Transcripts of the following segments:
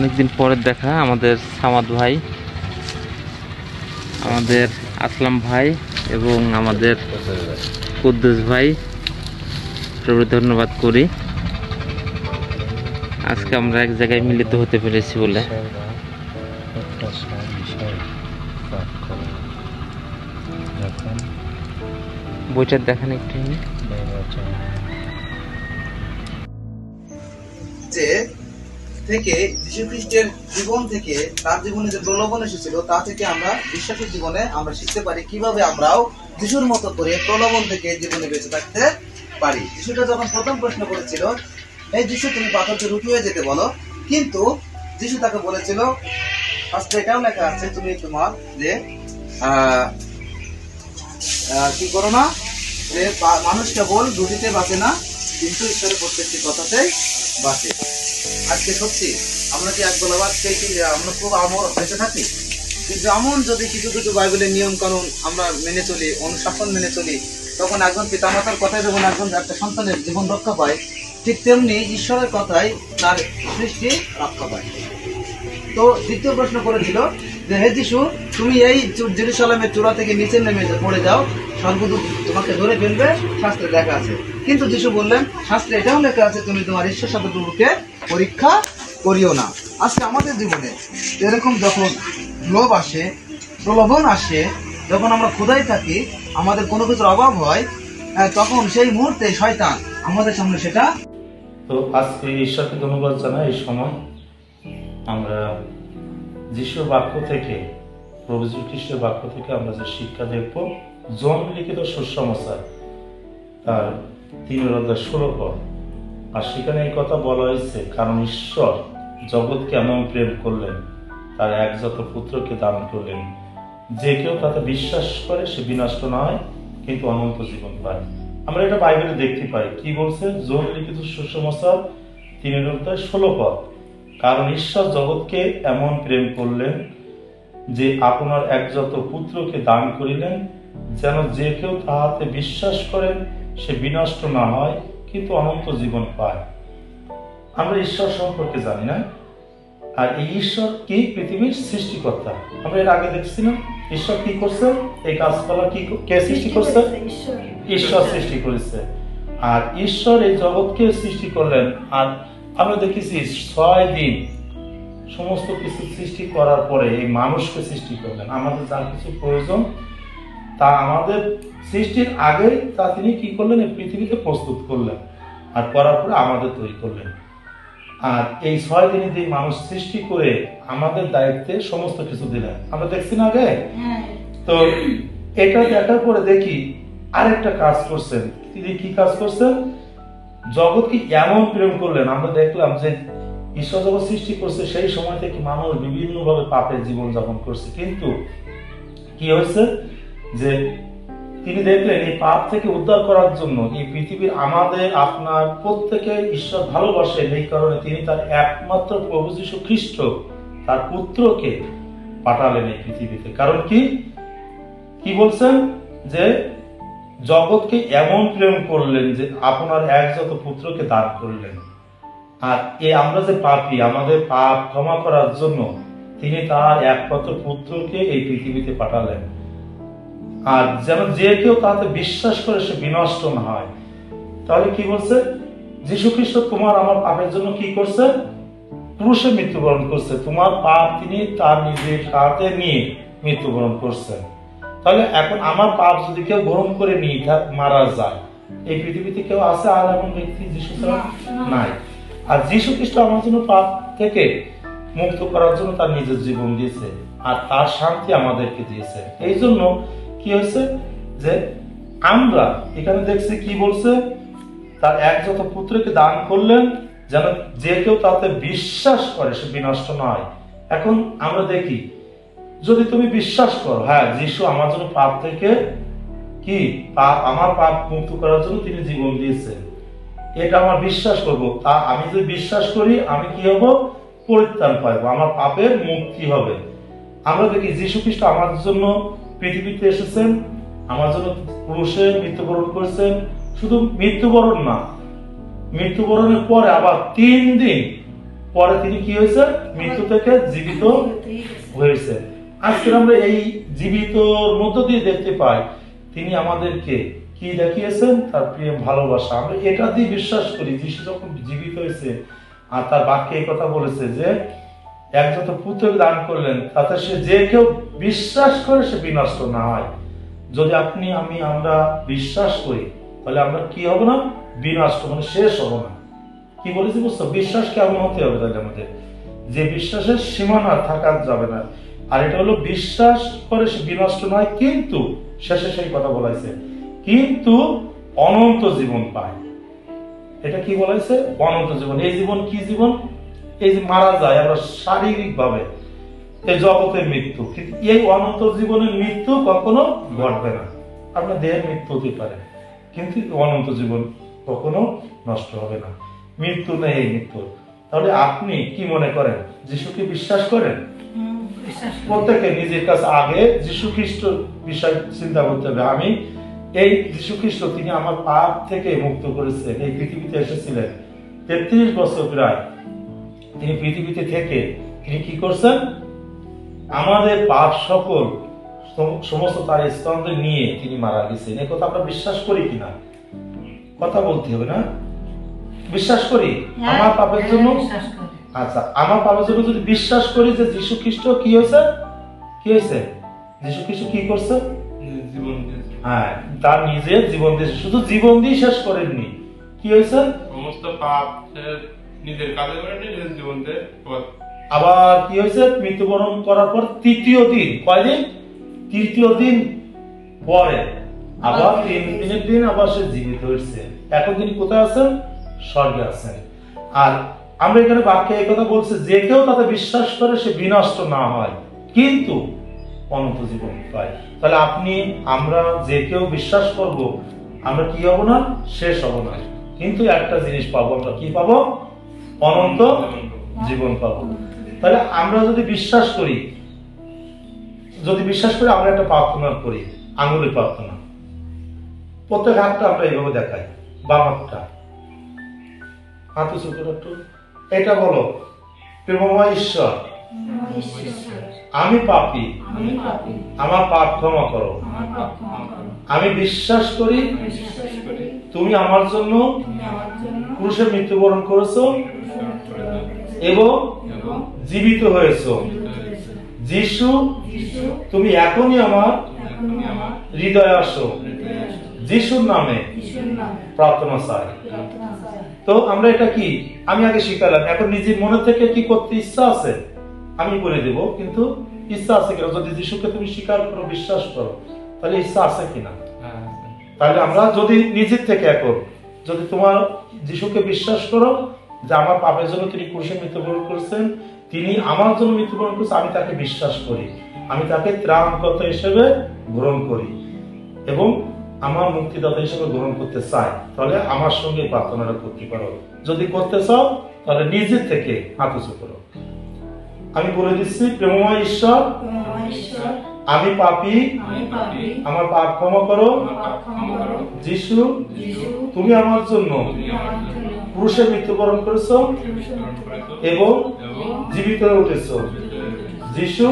অনেকদিন পরের দেখা আমাদের সামাদ ভাই, আমাদের আসলাম ভাই এবং আমাদের কুদ্দুস ভাই প্রভু ধন্যবাদ করি। আজকে আমরা এক জায়গায় মিলিত হতে পেরেছি বলে। বইটার দেখেন একটু যে থেকে যীশু খ্রিস্টের জীবন থেকে তার জীবনে যে প্রলোভন এসেছিল তা থেকে আমরা বিশ্বাসের জীবনে আমরা শিখতে পারি কিভাবে আমরাও যিশুর মতো করে প্রলোভন থেকে জীবনে বেঁচে থাকতে পারি। যিশুটা যখন প্রথম প্রশ্ন করেছিল, এই যিশু তুমি পাথরকে রুটি হয়ে যেতে বলো, কিন্তু যিশু তাকে বলেছিল, শাস্ত্রে এটাও লেখা আছে, তুমি তোমার যে কি করো না, যে মানুষ কেবল রুটিতে বাঁচে না কিন্তু ঈশ্বরের প্রত্যেকটি কথাতেই বাঁচে। আজকে সত্যি আমরা কি এক বেলা ভাত খেয়ে কি আমরা খুব আমর বেঁচে থাকি? কিন্তু এমন যদি কিছু কিছু বাইবেলের নিয়ম কানুন আমরা মেনে চলি, অনুশাসন মেনে চলি, তখন একজন পিতামাতার কথায় যখন একজন একটা সন্তানের জীবন রক্ষা পায়, ঠিক তেমনি ঈশ্বরের কথায় তার সৃষ্টি রক্ষা পায়। তো দ্বিতীয় প্রশ্ন করেছিল যে, হে যিশু, তুমি এই জেরুসালেমের চূড়া থেকে নিচে নেমে পড়ে যাও, স্বর্গদূত তোমাকে ধরে ফেলবে, শাস্ত্রে লেখা আছে। কিন্তু যিশু বললেন, শাস্ত্রে এটাও লেখা আছে, তুমি তোমার ঈশ্বর সাথে প্রভুকে পরীক্ষা করিও না। আজকে আমাদের জীবনে এরকম যখন লোভ আসে, প্রলোভন আসে, যখন আমরা ক্ষুধায় থাকি, আমাদের কোনো কিছুর অভাব হয়, তখন সেই মুহূর্তে শয়তান আমাদের সামনে সেটা। তো আজকে ঈশ্বরকে ধন্যবাদ জানাই। এই সময় আমরা যিশুর বাক্য থেকে, প্রভু যীশু খ্রিস্টের বাক্য থেকে আমরা যে শিক্ষা দেখব, জন লিখিত সুসমাচার তার 3:16 পদ। আর সেখানে এই কথা বলা হয়েছে, কারণ ঈশ্বর জগৎকে এমন প্রেম করলেন, তার একজাত পুত্রকে দান করলেন, যে কেউ তাতে বিশ্বাস করে সে বিনষ্ট না হয় কিন্তু অনন্ত জীবন পায়। আমরা এটা বাইবেলে দেখতে পাই। কি বলছে? জন লিখিত সুসমাচার 3:16 পদ। কারণ ঈশ্বর জগৎকে এমন প্রেম করলেন যে আপনার একজাত পুত্রকে দান করিলেন, যেন যে কেউ তাহাতে বিশ্বাস করেন সে বিনষ্ট না হয় কিন্তু অনন্ত জীবন পায়। আমরা ঈশ্বর সম্পর্কে জানি না, আর এই ঈশ্বর কি? পৃথিবীর সৃষ্টিকর্তা। আমরা এর আগে দেখছি না ঈশ্বর কি করছে? এই গাছপালা কি কে সৃষ্টি করছে? ঈশ্বর সৃষ্টি করেছে। আর ঈশ্বর এই জগৎকে সৃষ্টি করলেন। আর আমরা দেখেছি 6 দিন সমস্ত কিছু সৃষ্টি করার পরে এই মানুষকে সৃষ্টি করলেন। আমাদের যা কিছু প্রয়োজন তা আমাদের সৃষ্টির আগে তা তিনি কি করলেন? এই পৃথিবীতে প্রস্তুত করলেন, আর করার পরে আমাদের তৈরি করলেন। আর এই 6 দিনে যে মানুষ সৃষ্টি করে আমাদের দায়িত্বে সমস্ত কিছু দিলেন। আমরা দেখছি না আগে? তো এটা দেখার পরে দেখি আরেকটা কাজ করছেন। তিনি কি কাজ করছেন? জগৎকে এমন প্রেম করলেন। আমরা দেখলাম যে ঈশ্বর জগৎ সৃষ্টি করছে, সেই সময় থেকে মানুষ বিভিন্ন ভাবে পাপের জীবন যাপন করছে। কিন্তু কি হয়েছে? যে তিনি দেখলেন এই পাপ থেকে উদ্ধার করার জন্য এই পৃথিবীর আমাদের আপনার প্রত্যেকে ঈশ্বর ভালোবাসেন। এই কারণে তিনি তার একমাত্র প্রভু যীশু খ্রিস্ট, তার পুত্রকে পাঠালেন এই পৃথিবীতে। কারণ কি? কি বলছেন? যে জগৎকে এমন প্রেম করলেন যে আপনার একজাত পুত্রকে দান করলেন। আর আমরা যে পাপী, আমাদের পাপ ক্ষমা করার জন্য তিনি তার একমাত্র পুত্রকে এই পৃথিবীতে পাঠালেন। আর যেন যে কেউ তাতে বিশ্বাস করে সে বিনষ্ট না হয়। তাহলে কি বলছে? যীশু খ্রিস্ট তোমার আমার পাপের জন্য কি করছে? ক্রুশে মৃত্যুবরণ করছে। তোমার পাপ তিনি তার নিজের হাতে নিয়ে মৃত্যুবরণ করছেন। তাহলে এখন আমার পাপ যদি কেউ গ্রহণ করে নিয়ে মারা যায়, এই পৃথিবীতে কেউ আছে আর এমন ব্যক্তি যীশু ছাড়া? নাই। আর যীশু খ্রিস্ট আমার জন্য পাপ থেকে মুক্ত করার জন্য তার নিজের জীবন দিয়েছে, আর তার শান্তি আমাদেরকে দিয়েছে। এই জন্য কি হয়েছে? যে আমরা এখানে দেখছি কি বলছে? তার একজাত পুত্রকে দান করলেন, যেন যে কেউ তাতে বিশ্বাস করে সে বিনষ্ট নয়। এখন আমরা দেখি, যদি তুমি বিশ্বাস করো, হ্যাঁ যিশু আমার জন্য পাপ থেকে কি আমার পাপ মুক্ত করার জন্য তিনি জীবন দিয়েছেন, এটা আমার বিশ্বাস করবো, তা আমি যদি বিশ্বাস করি আমি কি হব? পরিত্রাণ পাইবো, আমার পাপের মুক্তি হবে। আমরা দেখি যীশু খ্রিস্ট আমার জন্য পৃথিবীতে এসেছেন, আমার জন্য ক্রুশে মৃত্যুবরণ করেছেন। শুধু মৃত্যুবরণ না, মৃত্যুবরণের পরে আবার 3 দিন পরে তিনি কি হয়েছে, মৃত্যু থেকে জীবিত হয়েছে। আজকে আমরা এই জীবিতর মধ্য দিয়ে দেখতে পাই তিনি আমাদেরকে কি দেখিয়েছেন, তার প্রিয় ভালোবাসা। আমরা এটা দিয়ে বিশ্বাস করি যিশু যখন জীবিত হয়েছে আর তার বাক্যে এই কথা বলেছে যে একজন পুত্র দান করলেন তাতে সে যে কেউ বিশ্বাস করে সে বিনষ্ট না হয়। যদি আপনি আমরা বিশ্বাস করি তাহলে আমরা কি হব না, বিনষ্ট মানে শেষ হব না। কি বলেছি বুঝছো, বিশ্বাস কেমন হতে হবে তাহলে আমাদের, যে বিশ্বাসের সীমানা থাকা যাবে না। আর এটা হলো বিশ্বাস করে সে বিনষ্ট নয়, কিন্তু শেষে সেই কথা বলাইছে কিন্তু অনন্ত জীবন পায়। এটা কি বলাইছে, অনন্ত জীবন। এই জীবন কি জীবন, এই যে মারা যায় আমরা শারীরিক ভাবে, এই জগতের মৃত্যু, কিন্তু এই অনন্ত জীবনের মৃত্যু কখনো ঘটবে না। আপনার দেহের মৃত্যু হতে পারে কিন্তু অনন্ত জীবন কখনো নষ্ট হবে না, মৃত্যু নেই এই মৃত্যু। তাহলে আপনি কি মনে করেন, যিশুকে বিশ্বাস করেন? প্রত্যেকে নিজের কাছে আগে যিশু খ্রিস্ট বিষয় চিন্তা করতে হবে। আমি এই যিশু খ্রিস্ট তিনি আমার পাপ থেকে মুক্ত করেছেন, এই পৃথিবীতে এসেছিলেন 33 বছর প্রায় তিনি পৃথিবীতে থেকে তিনি কি করছেন, আমাদের পাপ সকল সমস্ত তার স্তম্ভে নিয়ে তিনি মারা গেছেন। এই কথা আমরা বিশ্বাস করি কিনা, কথা বলতে হবে না, বিশ্বাস করি আমার পাপের জন্য। আচ্ছা, আমার পাপের জন্য যদি বিশ্বাস করি যে যীশু খ্রিস্ট কি হয়েছে, যীশু খ্রিস্ট কি করছে, হ্যাঁ তার নিজের জীবন দিয়েছে, শুধু জীবন দিয়ে শেষ করেননি, কি হয়েছে, সমস্ত পাপ নিজের কাঁধে করে নিয়ে নিজের জীবন দিয়ে আবার কি হয়েছে, মৃত্যুবরণ করার পর তৃতীয় দিন, কয়দিন, তৃতীয় দিন পরে আবার 3 দিনের দিন আবার সে জীবিত হয়েছে। এখন তিনি কোথায় আছেন, স্বর্গে আছেন। আর আমরা এখানে বাক্যে এই কথা বলছে যে কেউ তাতে বিশ্বাস করে সে বিনষ্ট না হয় কিন্তু অনন্ত জীবন পায়। তাহলে আমরা যে কেউ বিশ্বাস করব আমরা কি হব না, শেষ হব না, কিন্তু একটা জিনিস পাবো, আমরা কি পাবো, অনন্ত জীবন পাবো। তাহলে আমরা যদি বিশ্বাস করি আমরা একটা প্রার্থনা করি, আঙ্গুলের প্রার্থনা, প্রত্যেক হাতটা আমরা এইভাবে দেখাই, বাম হাতটা হাত উঁচু করে একটু, এটা বলো, প্রেমময় ঈশ্বর আমি পাপী, আমার পাপ ক্ষমা করো, আমি বিশ্বাস করি তুমি আমার জন্য ক্রুশে মৃত্যুবরণ করেছো এবং জীবিত হয়েছো। যিশু তুমি এখনই আমার হৃদয়ে আসো, যিশুর নামে প্রার্থনা চাই। তো আমরা এটা কি, আমি আগে শিখালাম, এখন নিজের মনে থেকে কি করতে ইচ্ছা আছে আমি করে দেব, কিন্তু ইচ্ছা আছে কিনা, যদি যিশুকে তুমি স্বীকার করো, বিশ্বাস করো, তাহলে ইচ্ছা আছে কিনা। তাহলে আমরা যদি নিজের থেকে এখন যদি তোমার যিশুকে বিশ্বাস করো যে আমার পাপের জন্য তিনি ক্রুশে মৃত্যুবরণ করেছেন, তিনি আমার জন্য মৃত্যুবরণ করেছেন, আমি তাকে বিশ্বাস করি, আমি তাকে ত্রাণকর্তা হিসেবে গ্রহণ করি এবং আমার মুক্তিদাতা হিসেবে গ্রহণ করতে চাই, তাহলে আমার সঙ্গে প্রার্থনাটা করতে পারো। যদি করতে চাও তাহলে নিজের থেকে হাত উঁচু করো। আমি বলে দিচ্ছি, প্রেমময় ঈশ্বর আমি পাপী, আমার পাপ ক্ষমা করো। যিশু তুমি আমার জন্য ক্রুশে মৃত্যুবরণ করেছো এবং জীবিত হয়ে উঠেছো। যিশু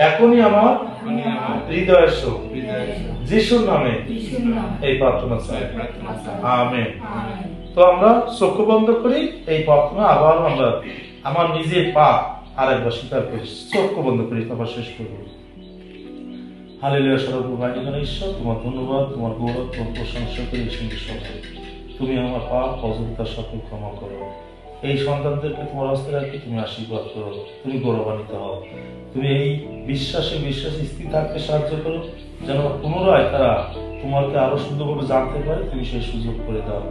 এখনই আমার হৃদয়ে এসো, যিশুর নামে এই প্রার্থনা চাই, আমেন। তো আমরা চক্ষু বন্ধ করি, এই প্রার্থনা আবার আমরা আমার নিজের পাপ আরেকবার স্বীকার করি, চক্ষু বন্ধ করি, তারপর শেষ করবো। হালেলুয়া, সর্বপ্রভাইকারী ঈশ্বর তোমার ধন্যবাদ, তোমার গৌরব, তোমার প্রশংসা করি এই সঙ্গে সবাই। তুমি আমার পাপ অযোগ্যতার সকল ক্ষমা করো, এই সন্তানদেরকে তোমার হস্তে রাখি তুমি আশীর্বাদ করো, তুমি গৌরবান্বিত হও, তুমি এই বিশ্বাসে স্থির থাকতে সাহায্য করো, যেন পুনরায় তারা তোমাকে আরো সুন্দরভাবে জানতে পারে, তুমি সেই সুযোগ করে দাও।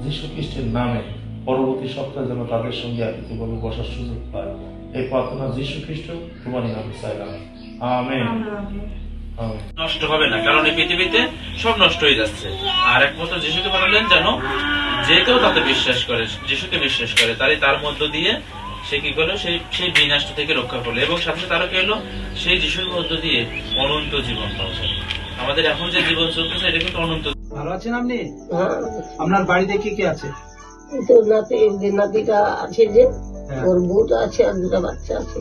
যীশু খ্রিস্টের নামে পরবর্তী সপ্তাহে যেন তাদের সঙ্গে একত্রিতভাবে বসার সুযোগ পায়, এই প্রার্থনা যীশু খ্রিস্ট তোমারই নামে চাইলাম, আমেন। নষ্ট হবে না, কারণ এই পৃথিবীতে সব নষ্ট হয়ে যাচ্ছে। আর একমাত্র যিশুকে বললেন যেন যে কেউ তাতে বিশ্বাস করে, যিশুকে বিশ্বাস করে, তার মধ্য দিয়ে সে কি করলো, সেই বিনাশ থেকে রক্ষা করলো, এবং সাথে তারও কি হলো, সেই যিশুর মধ্য দিয়ে অনন্ত জীবন পাওয়া যায়। আমাদের এখন যে জীবন চলতেছে এটা কিন্তু অনন্ত। ভালো আছেন আপনি? আপনার বাড়িতে কি কি আছে? নাতিটা আছে যে হ্যাঁ। ওর বউটা আছে আর দুটা বাচ্চা আছে।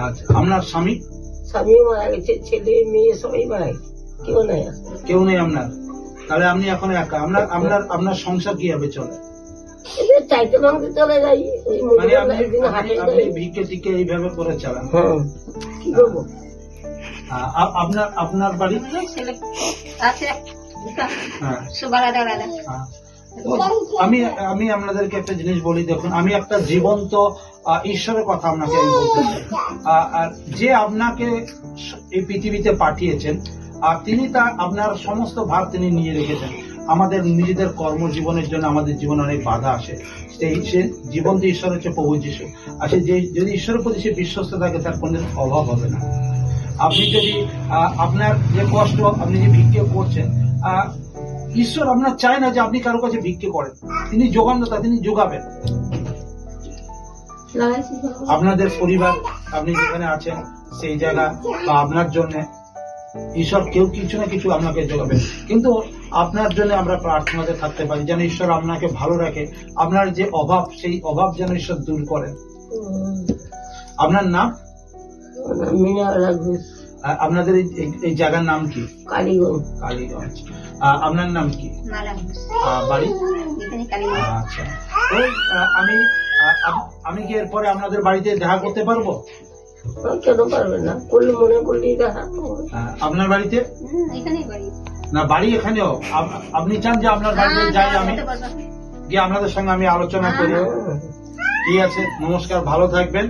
আচ্ছা, আপনার স্বামী? স্বামীও মারা গেছে, ছেলে মেয়ে সবাই মারা গেছে, কেউ নাই আর। কেউ নেই আপনার? তাহলে আপনি এখন একা। আপনার সংসার কিভাবে চলে? এদের চাইতে ভাঙতে চলে যাই, ওই মানে মহিলা একদিন হাটে আপনি যাই। ভিক্ষে টিকে এইভাবে করে চালান? হ্যাঁ, কি করবো? আপনার বাড়ি? আছে হ্যাঁ। সব আলাদা আলাদা। হ্যাঁ। আমি আপনাদেরকে একটা জিনিস বলি, দেখুন আমি একটা জীবন্ত ঈশ্বরের কথা আপনাকে আমি বলতে চাই। আর যে আপনাকে এই পৃথিবীতে পাঠিয়েছেন, আর তিনি তার আপনার সমস্ত ভার তিনি নিয়ে রেখেছেন। আমাদের নিজেদের কর্মজীবনের জন্য আমাদের জীবনে অনেক বাধা আসে, সে জীবন্ত ঈশ্বর হচ্ছে প্রভু যিশু। আসে যে যদি ঈশ্বরের প্রতি সে বিশ্বস্ত থাকে, তার কোনো অভাব হবে না। আপনি যদি আপনার যে কষ্ট, আপনি যে ভিক্ষে করছেন, ঈশ্বর আপনার চায় না যে আপনি কারো কাছে ভিক্ষে করেন। তিনি যোগানদাতা, তিনি যোগাবেন। আপনাদের পরিবার, আপনি যেখানে আছেন সেই জায়গা বা আপনার জন্য ঈশ্বর কেউ কিছু না কিছু আপনাকে যোগাবেন। কিন্তু আপনার জন্য আমরা প্রার্থনাতে থাকতে পারি যেন ঈশ্বর আপনাকে ভালো রাখে, আপনার যে অভাব সেই অভাব যেন ঈশ্বর দূর করেন। আপনার নাম? মিনারা ঘোষ, আপনাদের এই জায়গার নাম কি? কালীগঞ্জ। কালীগঞ্জ। আপনার নাম কি? মালা বাড়ি? এখানে কালীগঞ্জ। আচ্ছা, ওই আমি কি এরপরে আপনাদের বাড়িতে দেখা করতে পারবো? কেন পারবে না? করলে মনে করলেই দেখা। আপনার বাড়িতে? এখানেই বাড়ি। না, বাড়ি এখানেও? আপনি চান যে আপনার বাড়িতে যাই আমি, গিয়ে আপনাদের সঙ্গে আমি আলোচনা করি? ঠিক আছে, নমস্কার, ভালো থাকবেন।